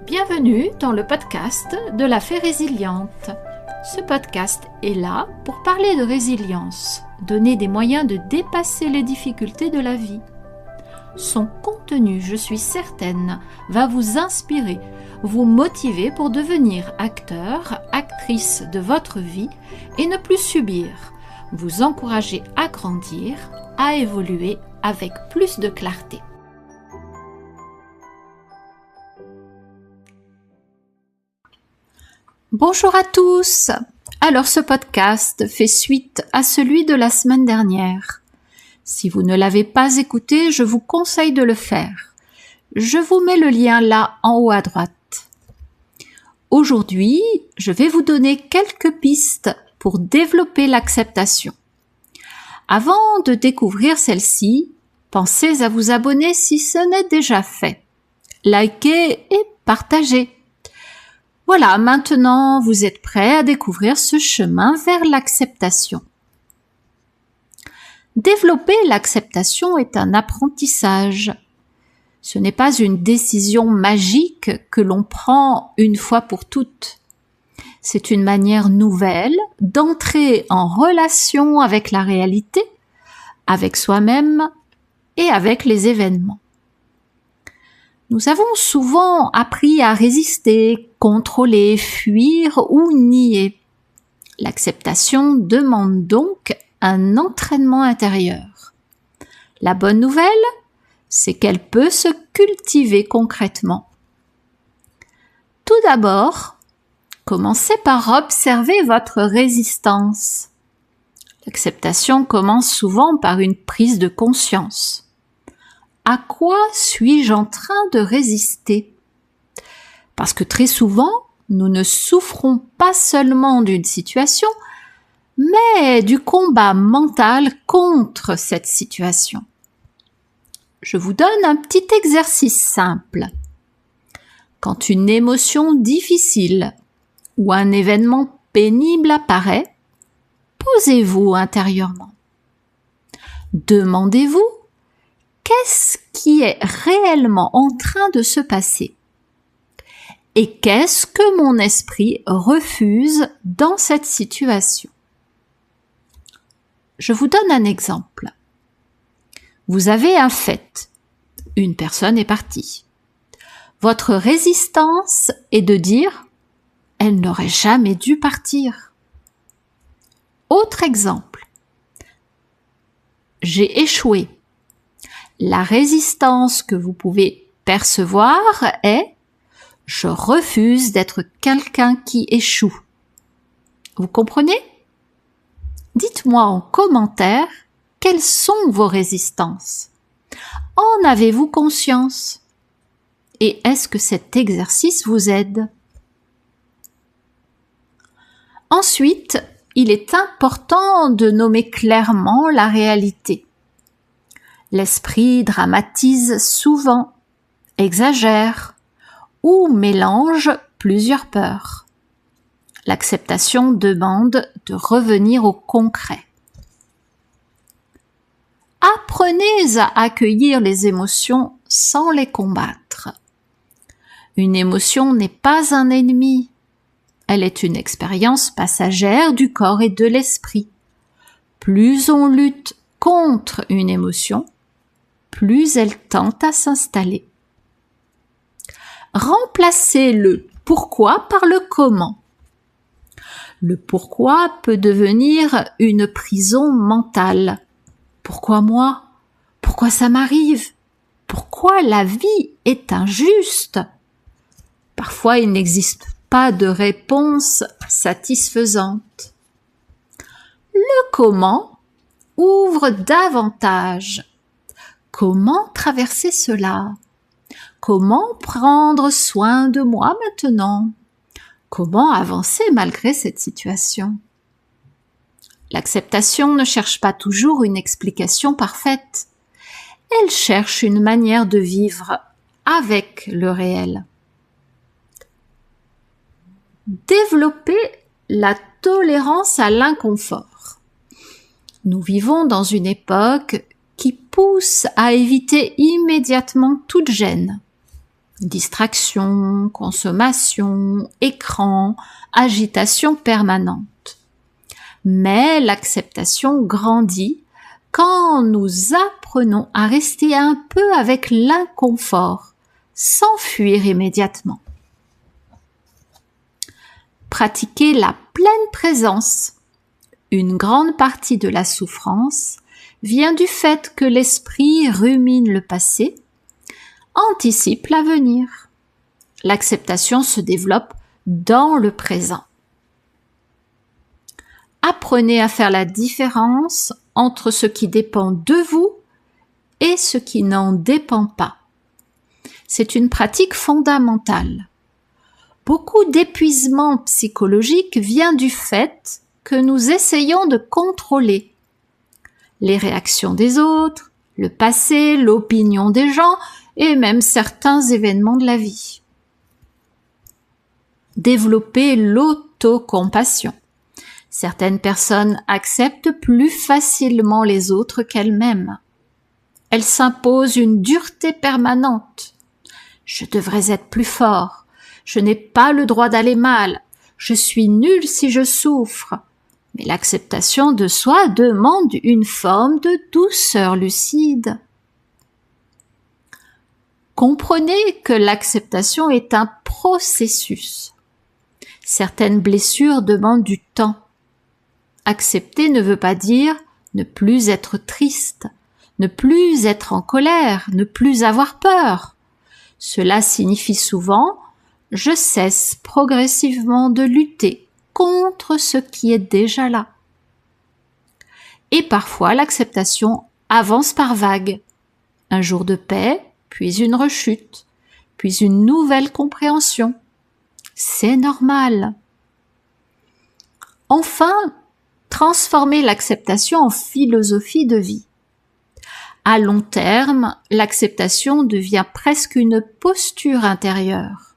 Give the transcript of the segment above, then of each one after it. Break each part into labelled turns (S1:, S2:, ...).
S1: Bienvenue dans le podcast de la Fée Résiliente. Ce podcast est là pour parler de résilience, donner des moyens de dépasser les difficultés de la vie. Son contenu, je suis certaine, va vous inspirer, vous motiver pour devenir acteur, actrice de votre vie et ne plus subir, vous encourager à grandir, à évoluer avec plus de clarté. Bonjour à tous. Alors ce podcast fait suite à celui de la semaine dernière. Si vous ne l'avez pas écouté, je vous conseille de le faire. Je vous mets le lien là en haut à droite. Aujourd'hui, je vais vous donner quelques pistes pour développer l'acceptation. Avant de découvrir celle-ci, pensez à vous abonner si ce n'est déjà fait. Likez et partagez. Voilà, maintenant vous êtes prêts à découvrir ce chemin vers l'acceptation. Développer l'acceptation est un apprentissage. Ce n'est pas une décision magique que l'on prend une fois pour toutes. C'est une manière nouvelle d'entrer en relation avec la réalité, avec soi-même et avec les événements. Nous avons souvent appris à résister, contrôler, fuir ou nier. L'acceptation demande donc un entraînement intérieur. La bonne nouvelle, c'est qu'elle peut se cultiver concrètement. Tout d'abord, commencez par observer votre résistance. L'acceptation commence souvent par une prise de conscience. À quoi suis-je en train de résister ? Parce que très souvent, nous ne souffrons pas seulement d'une situation, mais du combat mental contre cette situation. Je vous donne un petit exercice simple. Quand une émotion difficile ou un événement pénible apparaît, posez-vous intérieurement. Demandez-vous: qu'est-ce qui est réellement en train de se passer? Et qu'est-ce que mon esprit refuse dans cette situation? Je vous donne un exemple. Vous avez un fait. Une personne est partie. Votre résistance est de dire « elle n'aurait jamais dû partir ». Autre exemple. J'ai échoué. La résistance que vous pouvez percevoir est « je refuse d'être quelqu'un qui échoue ». Vous comprenez ? Dites-moi en commentaire quelles sont vos résistances. En avez-vous conscience ? Et est-ce que cet exercice vous aide ? Ensuite, il est important de nommer clairement la réalité. L'esprit dramatise souvent, exagère ou mélange plusieurs peurs. L'acceptation demande de revenir au concret. Apprenez à accueillir les émotions sans les combattre. Une émotion n'est pas un ennemi. Elle est une expérience passagère du corps et de l'esprit. Plus on lutte contre une émotion, plus elle tente à s'installer. Remplacez le pourquoi par le comment. Le pourquoi peut devenir une prison mentale. Pourquoi moi ? Pourquoi ça m'arrive ? Pourquoi la vie est injuste ? Parfois, il n'existe pas de réponse satisfaisante. Le comment ouvre davantage. Comment traverser cela ? Comment prendre soin de moi maintenant ? Comment avancer malgré cette situation ? L'acceptation ne cherche pas toujours une explication parfaite. Elle cherche une manière de vivre avec le réel. Développer la tolérance à l'inconfort. Nous vivons dans une époque qui pousse à éviter immédiatement toute gêne. Distraction, consommation, écran, agitation permanente. Mais l'acceptation grandit quand nous apprenons à rester un peu avec l'inconfort, sans fuir immédiatement. Pratiquer la pleine présence. Une grande partie de la souffrance vient du fait que l'esprit rumine le passé, anticipe l'avenir. L'acceptation se développe dans le présent. Apprenez à faire la différence entre ce qui dépend de vous et ce qui n'en dépend pas. C'est une pratique fondamentale. Beaucoup d'épuisement psychologique vient du fait que nous essayons de contrôler les réactions des autres, le passé, l'opinion des gens et même certains événements de la vie. Développer l'autocompassion. Certaines personnes acceptent plus facilement les autres qu'elles-mêmes. Elles s'imposent une dureté permanente. Je devrais être plus fort. Je n'ai pas le droit d'aller mal. Je suis nul si je souffre. Mais l'acceptation de soi demande une forme de douceur lucide. Comprenez que l'acceptation est un processus. Certaines blessures demandent du temps. Accepter ne veut pas dire ne plus être triste, ne plus être en colère, ne plus avoir peur. Cela signifie souvent « je cesse progressivement de lutter contre ce qui est déjà là ». Et parfois l'acceptation avance par vagues. Un jour de paix, puis une rechute, puis une nouvelle compréhension. C'est normal. Enfin, transformer l'acceptation en philosophie de vie. À long terme, l'acceptation devient presque une posture intérieure.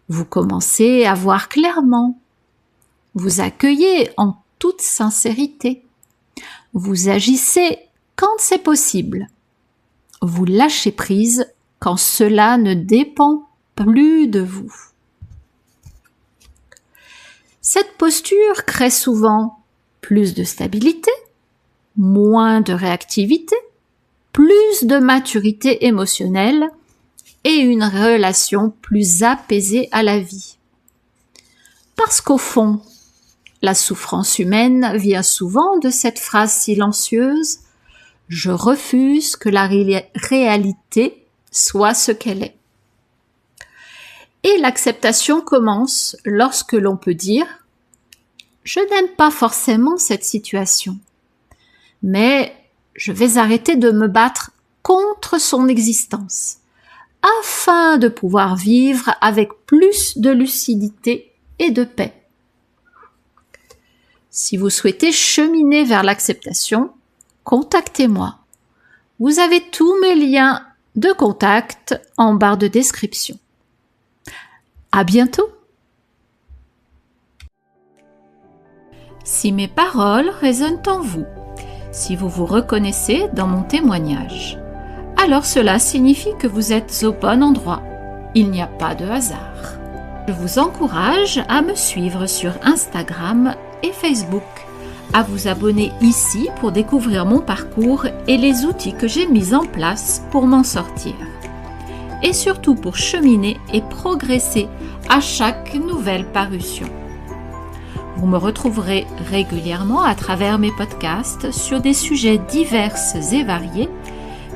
S1: Vous commencez à voir clairement. Vous accueillez en toute sincérité. Vous agissez quand c'est possible. Vous lâchez prise quand cela ne dépend plus de vous. Cette posture crée souvent plus de stabilité, moins de réactivité, plus de maturité émotionnelle et une relation plus apaisée à la vie. Parce qu'au fond, la souffrance humaine vient souvent de cette phrase silencieuse « Je refuse que la réalité soit ce qu'elle est ». Et l'acceptation commence lorsque l'on peut dire « Je n'aime pas forcément cette situation, mais je vais arrêter de me battre contre son existence afin de pouvoir vivre avec plus de lucidité et de paix. » Si vous souhaitez cheminer vers l'acceptation, contactez-moi. Vous avez tous mes liens de contact en barre de description. À bientôt! Si mes paroles résonnent en vous, si vous vous reconnaissez dans mon témoignage, alors cela signifie que vous êtes au bon endroit. Il n'y a pas de hasard. Je vous encourage à me suivre sur Instagram et Facebook, à vous abonner ici pour découvrir mon parcours et les outils que j'ai mis en place pour m'en sortir. Et surtout pour cheminer et progresser à chaque nouvelle parution. Vous me retrouverez régulièrement à travers mes podcasts sur des sujets divers et variés,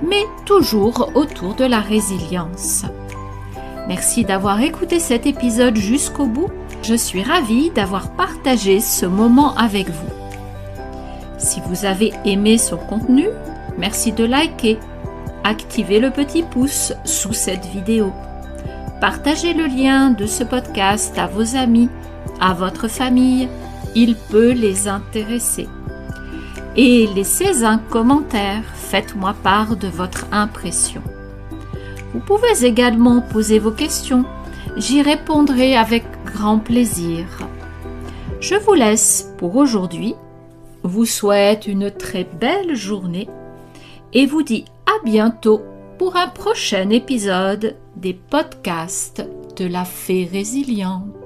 S1: mais toujours autour de la résilience. Merci d'avoir écouté cet épisode jusqu'au bout. Je suis ravie d'avoir partagé ce moment avec vous. Si vous avez aimé son contenu, merci de liker, activez le petit pouce sous cette vidéo. Partagez le lien de ce podcast à vos amis, à votre famille, il peut les intéresser. Et laissez un commentaire, faites-moi part de votre impression. Vous pouvez également poser vos questions, j'y répondrai avec grand plaisir. Je vous laisse pour aujourd'hui, vous souhaite une très belle journée et vous dis à bientôt pour un prochain épisode des podcasts de la Fée Résiliente.